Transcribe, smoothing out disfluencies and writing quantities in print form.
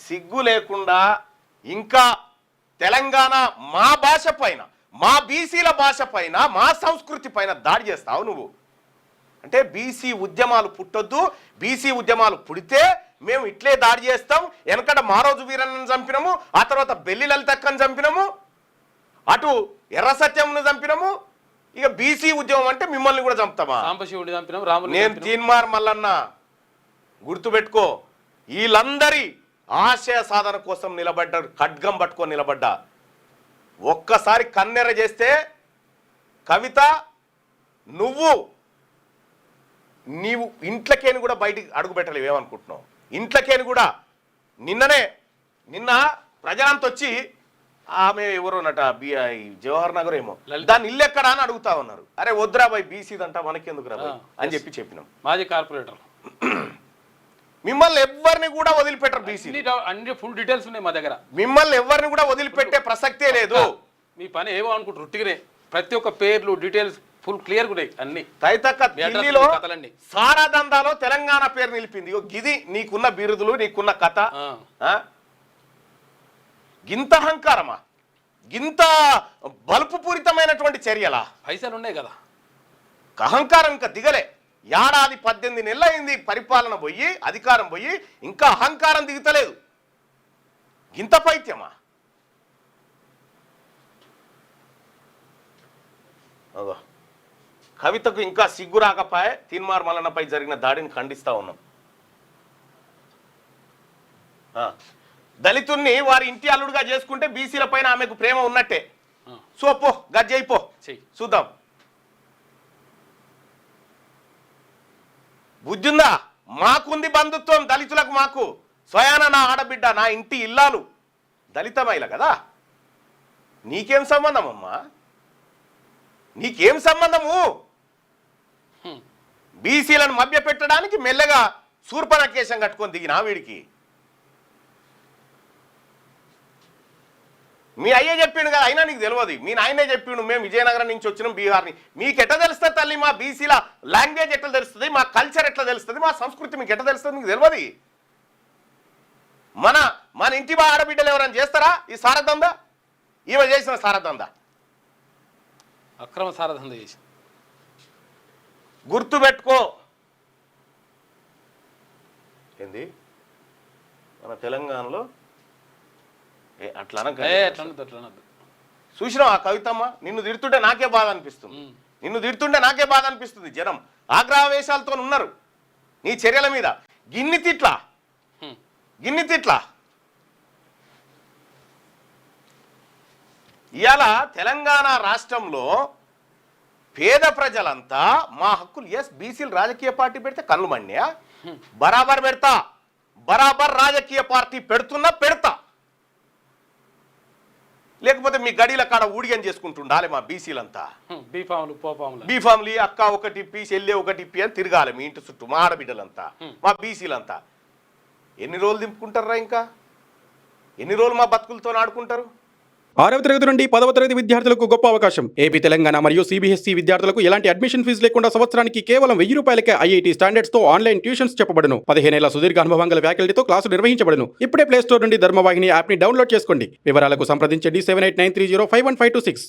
సిగ్గు లేకుండా ఇంకా తెలంగాణ మా భాష పైన, మా బీసీల భాష పైన, మా సంస్కృతి పైన దాడి చేస్తావు నువ్వు. అంటే బీసీ ఉద్యమాలు పుట్టొద్దు, బీసీ ఉద్యమాలు పుడితే మేము ఇట్లే దాడి చేస్తాం. వెనకట మారోజు వీరన్నను చంపినాము, ఆ తర్వాత బెల్లి లలితక్కను చంపినాము, అటు ఎర్ర సత్యంను చంపినాము. ఇక బీసీ ఉద్యమం అంటే మిమ్మల్ని కూడా చంపుతామా? నేను తీన్మార్ మల్లన్న, గుర్తుపెట్టుకో, వీళ్ళందరి ఆశయ సాధన కోసం నిలబడ్డారు, ఖడ్గం పట్టుకొని నిలబడ్డా. ఒక్కసారి కన్నెర చేస్తే కవిత నీవు ఇంట్లోకేని కూడా బయటికి అడుగు పెట్టలేవు. ఏమనుకుంటున్నావు? ఇంట్లోకేని కూడా నిన్న ప్రజలంతా వచ్చి ఆమె ఎవరోనట జవహర్ నగర్ ఏమో, దాని ఇల్లు ఎక్కడా అని అడుగుతా ఉన్నారు. అరే వద్దురా బాయ్, బీసీదంట మనకెందుకు రా అని చెప్పినాం. మాజీ కార్పొరేటర్ మిమ్మల్ని ఎవరిని కూడా వదిలిపెట్టరు. బీసీ అన్ని ఫుల్ డీటెయిల్స్ ఉన్నాయి మా దగ్గర. మిమ్మల్ని ఎవరిని కూడా వదిలిపెట్టే ప్రసక్తే లేదు. మీ పని ఏమో అనుకుంటారు రుట్టిగానే, ప్రతి ఒక్క పేర్లు డీటెయిల్స్ ఫుల్ క్లియర్ కూడా అన్ని. తైతక్క ఢిల్లీలో సారా దందాలో తెలంగాణ పేరు నిలిపింది. గిది నీకున్న బిరుదులు, నీకున్న కథ. గింత అహంకారమా, గింత బలుపుపూరితమైనటువంటి చర్యలా? పైసలు ఉన్నాయి కదా, అహంకారం ఇంకా దిగలే. ఏడాది 18 నెలలు అయింది పరిపాలన పోయి, అధికారం పోయి, ఇంకా అహంకారం దిగుతలేదు. గింత పైత్యమా? కవితకు ఇంకా సిగ్గు రాకపోయే తీన్మార్ మల్లన్నపై జరిగిన దాడిని ఖండిస్తా ఉన్నాం. దళితుల్ని వారి ఇంటి అల్లుడుగా చేసుకుంటే బీసీల పైన ఆమెకు ప్రేమ ఉన్నట్టే. సో పో, గజ్జయిపో, చూద్దాం. బుద్ధిందా? మాకుంది బంధుత్వం దళితులకు. మాకు స్వయాన నా ఆడబిడ్డ, నా ఇంటి ఇల్లాలు దళిత మహిళ కదా. నీకేం సంబంధం అమ్మా? నీకేం సంబంధము? బీసీలను మభ్య పెట్టడానికి మెల్లగా శూర్పణకేశం కట్టుకొని దిగినా వీడికి. మీ అయ్యే చెప్పిండు కదా, అయినా నీకు తెలియదు. మీ నాయనే చెప్పిండు, మేము విజయనగరం నుంచి వచ్చినాం, బీహార్ని. మీకు ఎట్లా తెలుస్తుంది తల్లి? మా బీసీల లాంగ్వేజ్ ఎట్లా తెలుస్తుంది? మా కల్చర్ ఎట్లా తెలుస్తుంది? మా సంస్కృతి మీకు ఎట్లా తెలుస్తుంది? మీకు తెలియదు. మన ఇంటి మా ఆడబిడ్డలు ఎవరైనా చేస్తారా ఈ సారదందా? ఈమె చేసిన సారదందా, అక్రమ సారదంద చేసి. గుర్తుపెట్టుకో. ఏంది మన తెలంగాణలో అట్లా చూసినావు ఆ కవితమ్మ? నిన్ను తిడుతుంటే నాకే బాధ అనిపిస్తుంది. జనం ఆగ్రహవేశాలతో ఉన్నారు నీ చర్యల మీద. గిన్ని తిట్లా ఇవాళ తెలంగాణ రాష్ట్రంలో పేద ప్రజలంతా మా హక్కులు, ఎస్ బీసీలు రాజకీయ పార్టీ పెడితే కళ్ళు మండియా? బరాబర్ పెడతా, బరాబర్ రాజకీయ పార్టీ పెడతా. లేకపోతే మీ గడిల కాడ ఊడిగం చేసుకుంటుండాలి మా బీసీలంతా. బీఫామ్లీ అక్క ఒకటి ఇప్పి, చెల్లె ఒకటి ఇప్పి అని తిరగాలి మీ ఇంటి చుట్టూ మా ఆడబిడ్డలంతా, మా బీసీలంతా. ఎన్ని రోజులు దింపుకుంటారా? ఇంకా ఎన్ని రోజులు మా బతుకులతో ఆడుకుంటారు? 6వ తరగతి నుండి 10వ తరగతి విద్యార్థులకు గొప్ప అవకాశం. ఏపీ, తెలంగాణ మరియు సిబిఎస్ఈ విద్యార్థులకు ఎలాంటి అడ్మిషన్ ఫీజు లేకుండా సంవత్సరానికి కేవలం 1000 రూపాయలకే ఐఐటీ స్టాండర్డ్స్ తో ఆన్లైన్ ట్యూషన్స్ చెప్పబడును. 15 ఏళ్ల సుదీర్ఘ అనుభవం గల ఫ్యాకల్టీతో క్లాసులు నిర్వహించబడును. ఇప్పుడే ప్లే స్టోర్ నుండి ధర్మవాహిని యాప్ ని డౌన్లోడ్ చేసుకోండి. వివరాలకు సంప్రదించండి 7893051526.